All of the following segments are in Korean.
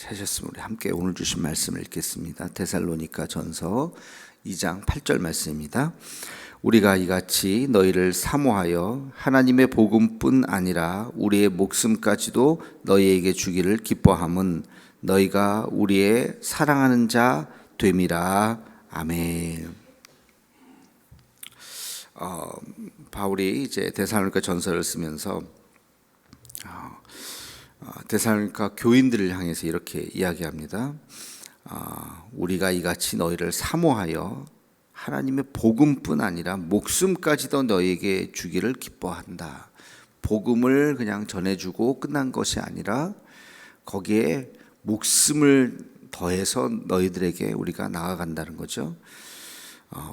하셨으면 우리 함께 오늘 주신 말씀을 읽겠습니다. 데살로니가 전서 2장 8절 말씀입니다. 우리가 이같이 너희를 사모하여 하나님의 복음뿐 아니라 우리의 목숨까지도 너희에게 주기를 기뻐함은 너희가 우리의 사랑하는 자 됨이라. 아멘. 바울이 이제 데살로니가 전서를 쓰면서 데살로니가 교인들을 향해서 이렇게 이야기합니다. 우리가 이같이 너희를 사모하여 하나님의 복음뿐 아니라 목숨까지도 너희에게 주기를 기뻐한다. 복음을 그냥 전해주고 끝난 것이 아니라 거기에 목숨을 더해서 너희들에게 우리가 나아간다는 거죠.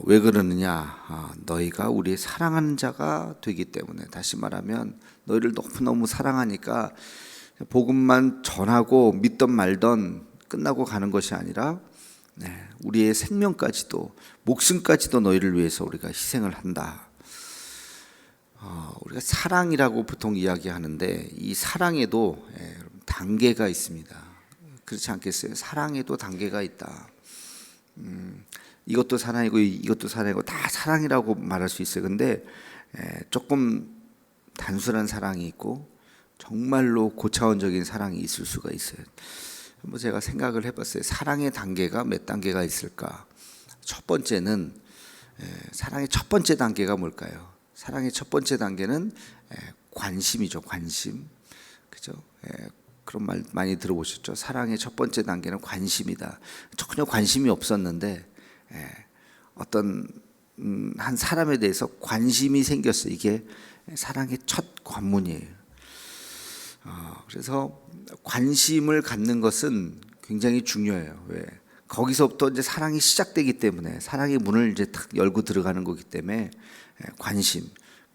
왜 그러느냐? 너희가 우리의 사랑하는 자가 되기 때문에. 다시 말하면 너희를 너무너무 사랑하니까 복음만 전하고 믿던 말던 끝나고 가는 것이 아니라 우리의 생명까지도 목숨까지도 너희를 위해서 우리가 희생을 한다. 우리가 사랑이라고 보통 이야기하는데 이 사랑에도 단계가 있습니다. 그렇지 않겠어요? 사랑에도 단계가 있다. 이것도 사랑이고 이것도 사랑이고 다 사랑이라고 말할 수 있어요. 근데 조금 단순한 사랑이 있고 정말로 고차원적인 사랑이 있을 수가 있어요. 한번 제가 생각을 해봤어요. 사랑의 단계가 몇 단계가 있을까? 첫 번째는 사랑의 첫 번째 단계가 뭘까요? 사랑의 첫 번째 단계는 관심이죠. 관심, 그죠? 그런 말 많이 들어보셨죠? 사랑의 첫 번째 단계는 관심이다. 전혀 관심이 없었는데 어떤 한 사람에 대해서 관심이 생겼어요. 이게 사랑의 첫 관문이에요. 그래서 관심을 갖는 것은 굉장히 중요해요. 왜? 거기서부터 이제 사랑이 시작되기 때문에, 사랑의 문을 이제 탁 열고 들어가는 거기 때문에 관심.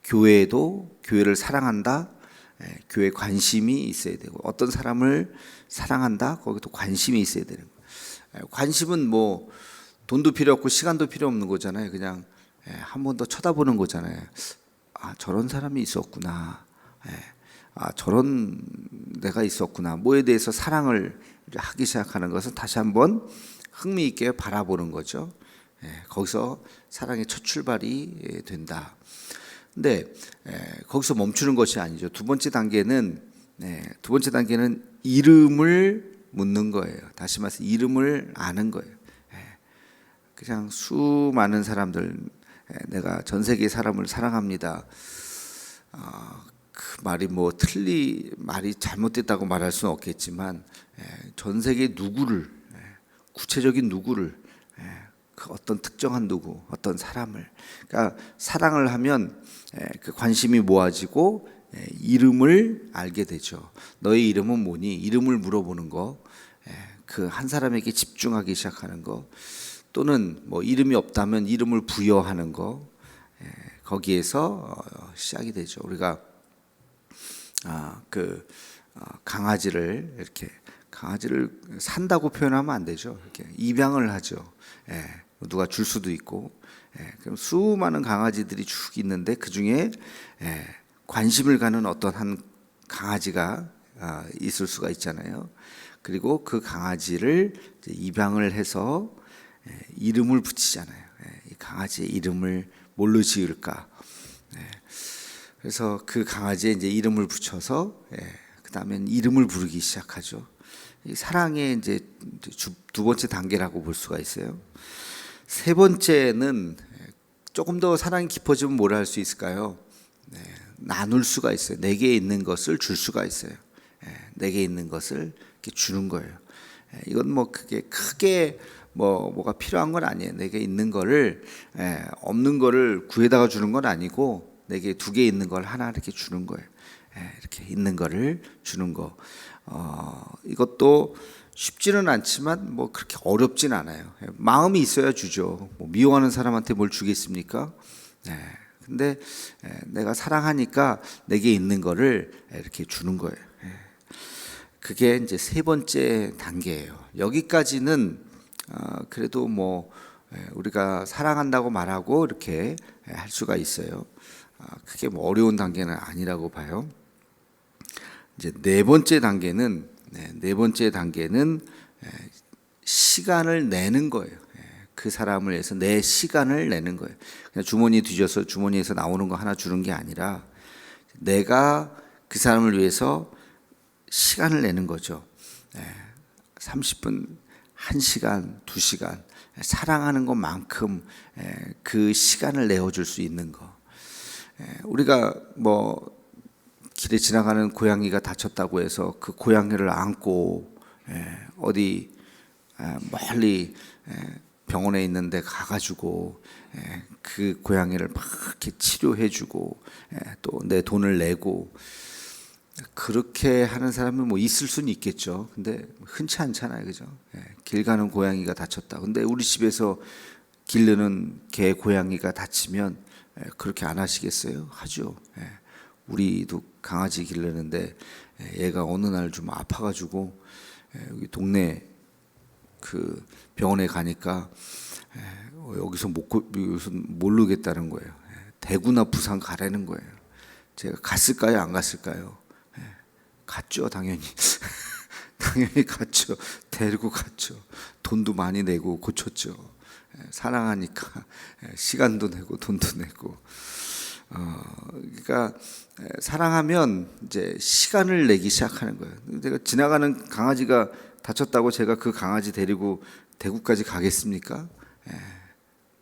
교회도 교회를 사랑한다. 교회 관심이 있어야 되고, 어떤 사람을 사랑한다. 거기도 관심이 있어야 되는 거예요. 관심은 뭐 돈도 필요 없고 시간도 필요 없는 거잖아요. 그냥 한 번 더 쳐다보는 거잖아요. 저런 사람이 있었구나. 저런 내가 있었구나. 뭐에 대해서 사랑을 하기 시작하는 것은 다시 한번 흥미있게 바라보는 거죠. 거기서 사랑의 첫 출발이 된다. 근데 거기서 멈추는 것이 아니죠. 두 번째 단계는 이름을 묻는 거예요. 다시 말해서 이름을 아는 거예요. 그냥 수많은 사람들, 내가 전 세계 사람을 사랑합니다. 그 말이 말이 잘못됐다고 말할 수는 없겠지만 전 세계 누구를, 구체적인 누구를, 그 어떤 특정한 누구, 어떤 사람을, 그러니까 사랑을 하면 그 관심이 모아지고 이름을 알게 되죠. 너의 이름은 뭐니? 이름을 물어보는 거, 그 한 사람에게 집중하기 시작하는 거, 또는 뭐 이름이 없다면 이름을 부여하는 거, 거기에서 시작이 되죠. 우리가 강아지를 산다고 표현하면 안 되죠. 이렇게 입양을 하죠. 누가 줄 수도 있고. 그럼 수많은 강아지들이 쭉 있는데 그 중에 관심을 가는 어떤 한 강아지가 있을 수가 있잖아요. 그리고 그 강아지를 입양을 해서 이름을 붙이잖아요. 이 강아지의 이름을 뭘로 지을까? 그래서 그 강아지에 이제 이름을 붙여서 그 다음엔 이름을 부르기 시작하죠. 이 사랑의 이제 두 번째 단계라고 볼 수가 있어요. 세 번째는 조금 더 사랑이 깊어지면 뭐라 할 수 있을까요? 나눌 수가 있어요. 내게 있는 것을 줄 수가 있어요. 내게 있는 것을 이렇게 주는 거예요. 이건 뭐 그게 크게 뭐가 필요한 건 아니에요. 내게 있는 거를, 없는 거를 구해다가 주는 건 아니고 내게 두 개 있는 걸 하나 이렇게 주는 거예요. 이렇게 있는 거를 주는 거. 이것도 쉽지는 않지만 뭐 그렇게 어렵진 않아요. 마음이 있어야 주죠. 뭐 미워하는 사람한테 뭘 주겠습니까? 근데 내가 사랑하니까 내게 있는 거를 이렇게 주는 거예요. 그게 이제 세 번째 단계예요. 여기까지는 그래도 뭐 우리가 사랑한다고 말하고 이렇게 할 수가 있어요. 그게 뭐 어려운 단계는 아니라고 봐요. 이제 네 번째 단계는 네 번째 단계는 시간을 내는 거예요. 그 사람을 위해서 내 시간을 내는 거예요. 그냥 주머니 뒤져서 주머니에서 나오는 거 하나 주는 게 아니라 내가 그 사람을 위해서 시간을 내는 거죠. 30분, 1시간, 2시간 사랑하는 것만큼 그 시간을 내어줄 수 있는 거. 우리가 뭐 길에 지나가는 고양이가 다쳤다고 해서 그 고양이를 안고 어디 멀리 병원에 있는데 가가지고 그 고양이를 막 이렇게 치료해주고 또 내 돈을 내고 그렇게 하는 사람은 뭐 있을 수는 있겠죠. 근데 흔치 않잖아요, 그죠? 길 가는 고양이가 다쳤다. 근데 우리 집에서 기르는 개 고양이가 다치면 그렇게 안 하시겠어요? 하죠. 우리도 강아지 기르는데 얘가 어느 날 좀 아파가지고 여기 동네 그 병원에 가니까 여기서 모르겠다는 거예요. 대구나 부산 가라는 거예요. 제가 갔을까요? 안 갔을까요? 갔죠, 당연히. 당연히 갔죠. 데리고 갔죠. 돈도 많이 내고 고쳤죠. 사랑하니까 시간도 내고 돈도 내고. 그러니까 사랑하면 이제 시간을 내기 시작하는 거예요. 내가 지나가는 강아지가 다쳤다고 제가 그 강아지 데리고 대구까지 가겠습니까?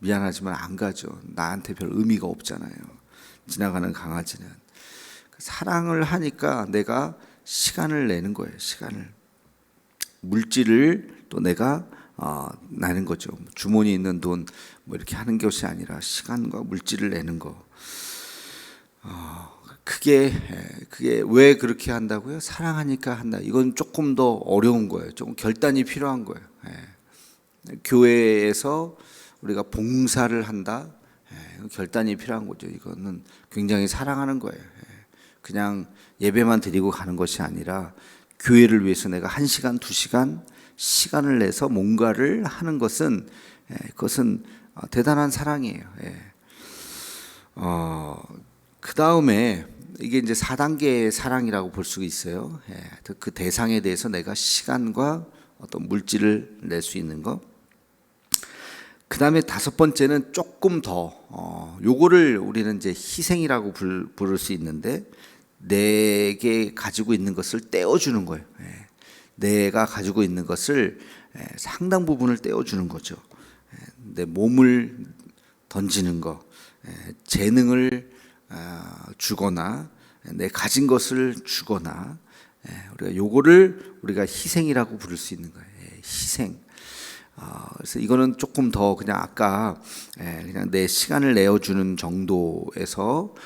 미안하지만 안 가죠. 나한테 별 의미가 없잖아요. 지나가는 강아지는. 사랑을 하니까 내가 시간을 내는 거예요. 시간을. 물질을 또 내가 내는 거죠. 주머니에 있는 돈 뭐 이렇게 하는 것이 아니라 시간과 물질을 내는 거. 그게 왜 그렇게 한다고요? 사랑하니까 한다. 이건 조금 더 어려운 거예요. 조금 결단이 필요한 거예요. 교회에서 우리가 봉사를 한다. 결단이 필요한 거죠. 이거는 굉장히 사랑하는 거예요. 그냥 예배만 드리고 가는 것이 아니라 교회를 위해서 내가 1시간, 2시간 시간을 내서 뭔가를 하는 것은 그것은 대단한 사랑이에요. 그 다음에 이게 이제 4단계의 사랑이라고 볼 수 있어요. 그 대상에 대해서 내가 시간과 어떤 물질을 낼 수 있는 것. 그 다음에 5번째는 조금 더 요거를 우리는 이제 희생이라고 부를 수 있는데 내게 가지고 있는 것을 떼어주는 거예요. 내가 가지고 있는 것을 상당 부분을 떼어주는 거죠. 내 몸을 던지는 거, 재능을 주거나 내 가진 것을 주거나 우리가 요거를 우리가 희생이라고 부를 수 있는 거예요. 희생. 그래서 이거는 조금 더 그냥 아까 그냥 내 시간을 내어주는 정도에서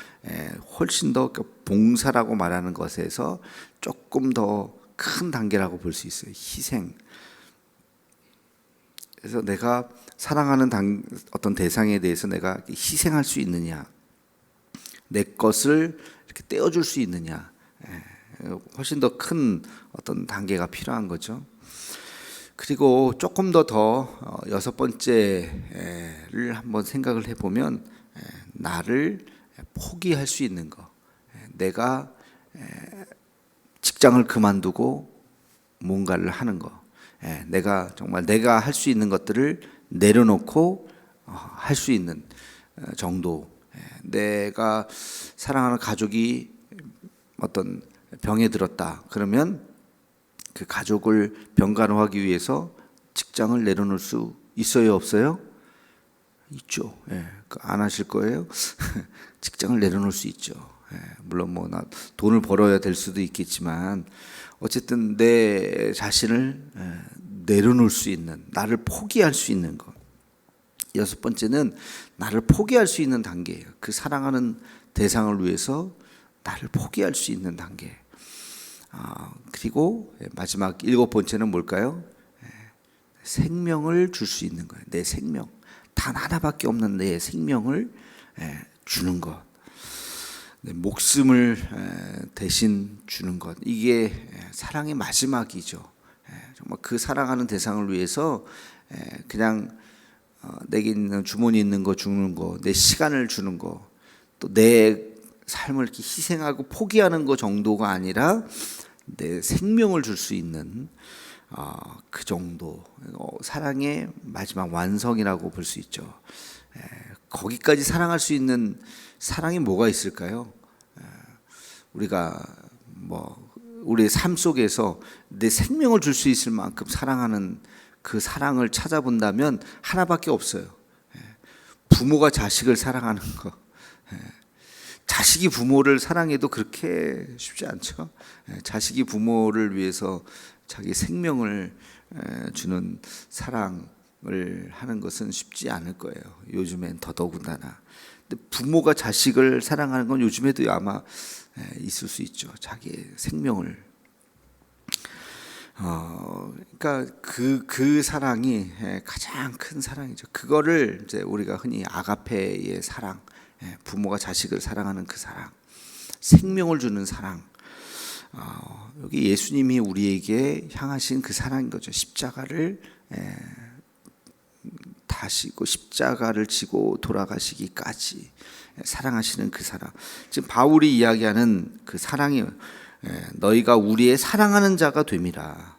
훨씬 더 봉사라고 말하는 것에서 조금 더 큰 단계라고 볼 수 있어요. 희생. 그래서 내가 사랑하는 어떤 대상에 대해서 내가 희생할 수 있느냐, 내 것을 이렇게 떼어줄 수 있느냐, 훨씬 더 큰 어떤 단계가 필요한 거죠. 그리고 조금 더 6번째를 한번 생각을 해보면 나를 포기할 수 있는 거. 내가 직장을 그만두고 뭔가를 하는 거. 내가 정말 내가 할 수 있는 것들을 내려놓고 할 수 있는 정도. 내가 사랑하는 가족이 어떤 병에 들었다. 그러면 그 가족을 병간호하기 위해서 직장을 내려놓을 수 있어요, 없어요? 있죠. 안 하실 거예요? 직장을 내려놓을 수 있죠. 물론 뭐 나 돈을 벌어야 될 수도 있겠지만 어쨌든 내 자신을 내려놓을 수 있는, 나를 포기할 수 있는 것. 6번째는 나를 포기할 수 있는 단계예요. 그 사랑하는 대상을 위해서 나를 포기할 수 있는 단계. 그리고 마지막 7번째는 뭘까요? 생명을 줄 수 있는 거예요. 내 생명. 단 하나밖에 없는 내 생명을 주는 것. 내 목숨을 대신 주는 것. 이게 사랑의 마지막이죠. 정말 그 사랑하는 대상을 위해서 그냥 내게 있는 주머니 있는 거 주는 거, 내 시간을 주는 거, 또 내 삶을 이렇게 희생하고 포기하는 거 정도가 아니라 내 생명을 줄 수 있는 그 정도 사랑의 마지막 완성이라고 볼 수 있죠. 거기까지 사랑할 수 있는 사랑이 뭐가 있을까요? 우리가 우리의 삶 속에서 내 생명을 줄 수 있을 만큼 사랑하는 그 사랑을 찾아본다면 하나밖에 없어요. 부모가 자식을 사랑하는 거. 자식이 부모를 사랑해도 그렇게 쉽지 않죠. 자식이 부모를 위해서 자기 생명을 주는 사랑을 하는 것은 쉽지 않을 거예요. 요즘엔 더더군다나. 근데 부모가 자식을 사랑하는 건 요즘에도 아마 있을 수 있죠. 자기의 생명을. 그러니까 그 사랑이 가장 큰 사랑이죠. 그거를 이제 우리가 흔히 아가페의 사랑, 부모가 자식을 사랑하는 그 사랑, 생명을 주는 사랑. 여기 예수님이 우리에게 향하신 그 사랑인 거죠. 십자가를 다시고 십자가를 지고 돌아가시기까지 사랑하시는 그 사랑. 지금 바울이 이야기하는 그 사랑이 너희가 우리의 사랑하는 자가 됨이라.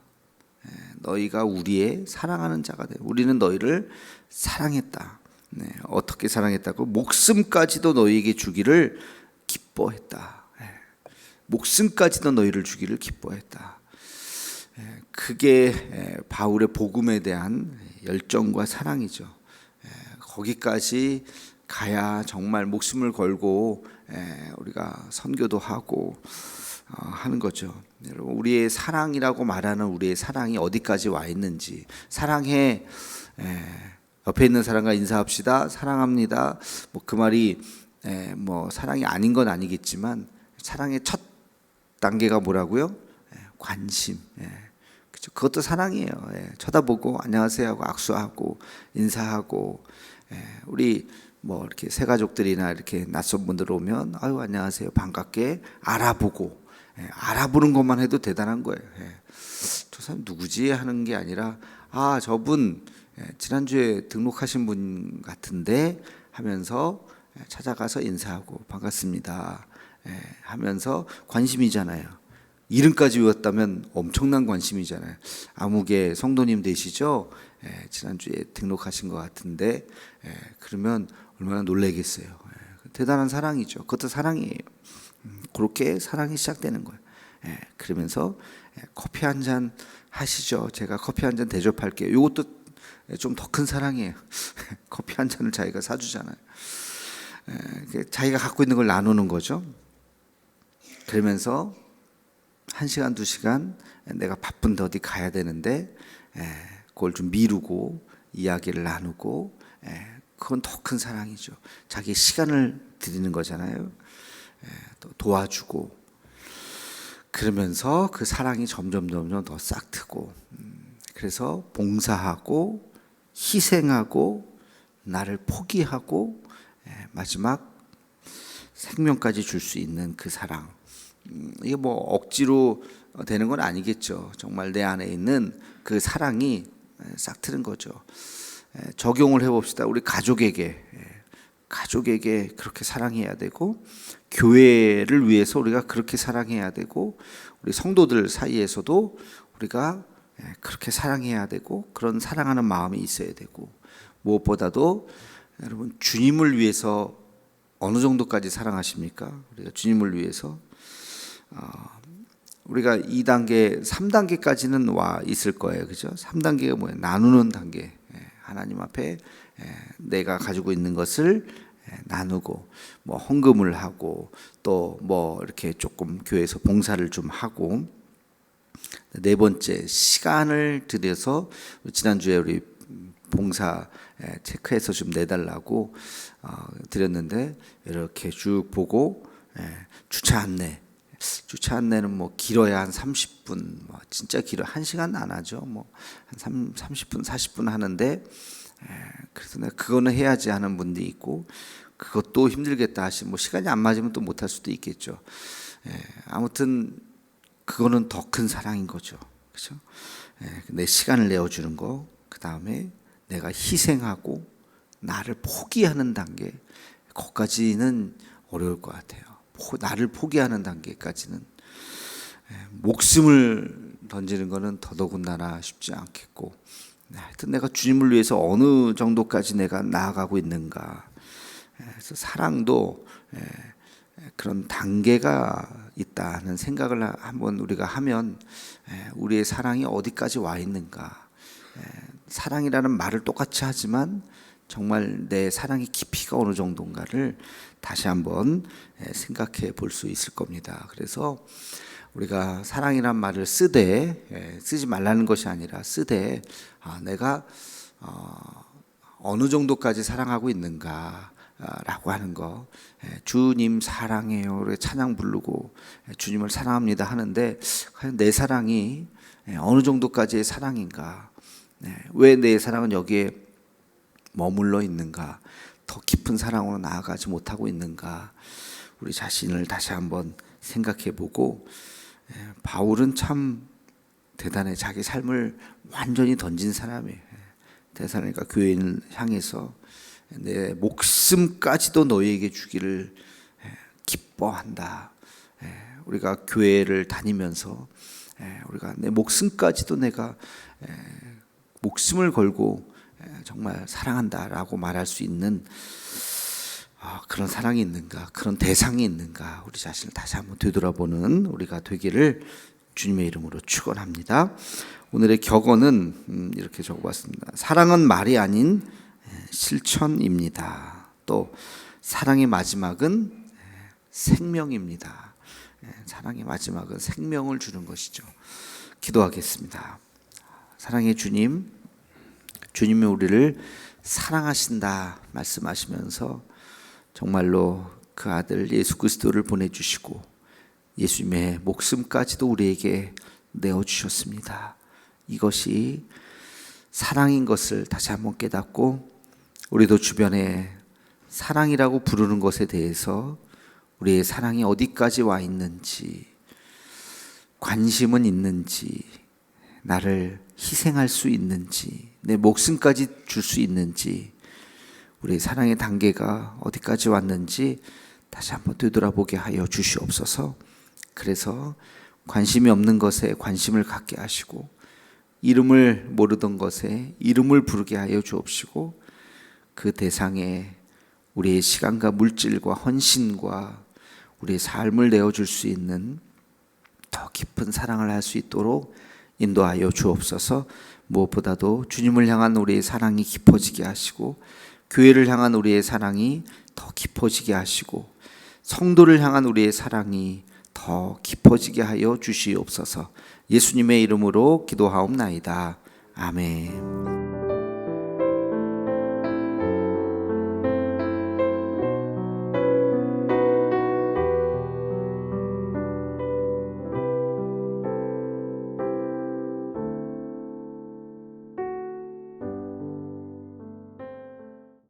너희가 우리의 사랑하는 자가 돼. 우리는 너희를 사랑했다. 어떻게 사랑했다고? 목숨까지도 너희에게 주기를 기뻐했다. 목숨까지도 너희를 주기를 기뻐했다. 그게 바울의 복음에 대한 열정과 사랑이죠. 거기까지 가야 정말 목숨을 걸고 우리가 선교도 하고 하는 거죠. 여러분, 우리의 사랑이라고 말하는 우리의 사랑이 어디까지 와 있는지. 사랑해, 옆에 있는 사람과 인사합시다, 사랑합니다. 그 말이 사랑이 아닌 건 아니겠지만 사랑의 첫 단계가 뭐라고요? 관심. 그렇죠. 그것도 사랑이에요. 쳐다보고 안녕하세요 하고 악수하고 인사하고. 우리 이렇게 새 가족들이나 이렇게 낯선 분들 오면 아유 안녕하세요 반갑게 알아보고. 알아보는 것만 해도 대단한 거예요. 저 사람 누구지 하는 게 아니라 저분 지난주에 등록하신 분 같은데 하면서 찾아가서 인사하고 반갑습니다 하면서 관심이잖아요. 이름까지 외웠다면 엄청난 관심이잖아요. 아무개 성도님 되시죠? 지난주에 등록하신 것 같은데 그러면 얼마나 놀라겠어요. 대단한 사랑이죠. 그것도 사랑이에요. 그렇게 사랑이 시작되는 거예요. 그러면서 커피 한 잔 하시죠. 제가 커피 한 잔 대접할게요. 이것도 좀 더 큰 사랑이에요. 커피 한 잔을 자기가 사주잖아요. 자기가 갖고 있는 걸 나누는 거죠. 그러면서 1시간, 2시간 내가 바쁜데 어디 가야 되는데 그걸 좀 미루고 이야기를 나누고 그건 더 큰 사랑이죠. 자기의 시간을 드리는 거잖아요. 또 도와주고 그러면서 그 사랑이 점점 더 싹트고 그래서 봉사하고 희생하고 나를 포기하고 마지막 생명까지 줄 수 있는 그 사랑. 이게 억지로 되는 건 아니겠죠. 정말 내 안에 있는 그 사랑이 싹트는 거죠. 적용을 해봅시다. 우리 가족에게 그렇게 사랑해야 되고 교회를 위해서 우리가 그렇게 사랑해야 되고 우리 성도들 사이에서도 우리가 그렇게 사랑해야 되고 그런 사랑하는 마음이 있어야 되고 무엇보다도 여러분 주님을 위해서 어느 정도까지 사랑하십니까? 우리가 주님을 위해서 우리가 2단계, 3단계까지는 와 있을 거예요. 그죠? 3단계가 뭐예요? 나누는 단계. 하나님 앞에 내가 가지고 있는 것을 나누고 헌금을 하고 또 이렇게 조금 교회에서 봉사를 좀 하고 4번째 시간을 들여서 지난주에 우리 봉사 체크해서 좀 내달라고 드렸는데 이렇게 쭉 보고 주차 안내는 길어야 한 30분 진짜 길어 1시간 안 하죠. 한 30분 40분 하는데 그래서 내가 그거는 해야지 하는 분들이 있고 그것도 힘들겠다 하시면 시간이 안 맞으면 또 못할 수도 있겠죠. 아무튼 그거는 더 큰 사랑인 거죠. 그렇죠? 내 시간을 내어주는 거, 그 다음에 내가 희생하고 나를 포기하는 단계, 거기까지는 어려울 것 같아요. 나를 포기하는 단계까지는 목숨을 던지는 것은 더더군다나 쉽지 않겠고, 하여튼 내가 주님을 위해서 어느 정도까지 내가 나아가고 있는가. 그래서 사랑도 그런 단계가 있다는 생각을 한번 우리가 하면 우리의 사랑이 어디까지 와 있는가. 사랑이라는 말을 똑같이 하지만 정말 내 사랑의 깊이가 어느 정도인가를 다시 한번 생각해 볼 수 있을 겁니다. 그래서 우리가 사랑이란 말을 쓰되 쓰지 말라는 것이 아니라 쓰되 내가 어느 정도까지 사랑하고 있는가 라고 하는 거. 주님 사랑해요 우리 찬양 부르고 주님을 사랑합니다 하는데 과연 내 사랑이 어느 정도까지의 사랑인가, 왜 내 사랑은 여기에 머물러 있는가, 더 깊은 사랑으로 나아가지 못하고 있는가, 우리 자신을 다시 한번 생각해 보고, 바울은 참 대단해. 자기 삶을 완전히 던진 사람이에요. 데살로니가 교회인을 향해서 내 목숨까지도 너희에게 주기를 기뻐한다. 우리가 교회를 다니면서 우리가 내 목숨까지도 내가 목숨을 걸고 정말 사랑한다라고 말할 수 있는 그런 사랑이 있는가, 그런 대상이 있는가, 우리 자신을 다시 한번 되돌아보는 우리가 되기를 주님의 이름으로 축원합니다. 오늘의 격언은 이렇게 적어봤습니다. 사랑은 말이 아닌 실천입니다. 또 사랑의 마지막은 생명입니다. 사랑의 마지막은 생명을 주는 것이죠. 기도하겠습니다. 사랑의 주님, 주님이 우리를 사랑하신다 말씀하시면서 정말로 그 아들 예수 그리스도를 보내주시고 예수님의 목숨까지도 우리에게 내어주셨습니다. 이것이 사랑인 것을 다시 한번 깨닫고 우리도 주변에 사랑이라고 부르는 것에 대해서 우리의 사랑이 어디까지 와 있는지, 관심은 있는지, 나를 희생할 수 있는지, 내 목숨까지 줄 수 있는지, 우리의 사랑의 단계가 어디까지 왔는지 다시 한번 되돌아보게 하여 주시옵소서. 그래서 관심이 없는 것에 관심을 갖게 하시고 이름을 모르던 것에 이름을 부르게 하여 주옵시고 그 대상에 우리의 시간과 물질과 헌신과 우리의 삶을 내어줄 수 있는 더 깊은 사랑을 할 수 있도록 인도하여 주옵소서. 무엇보다도 주님을 향한 우리의 사랑이 깊어지게 하시고 교회를 향한 우리의 사랑이 더 깊어지게 하시고 성도를 향한 우리의 사랑이 더 깊어지게 하여 주시옵소서. 예수님의 이름으로 기도하옵나이다. 아멘.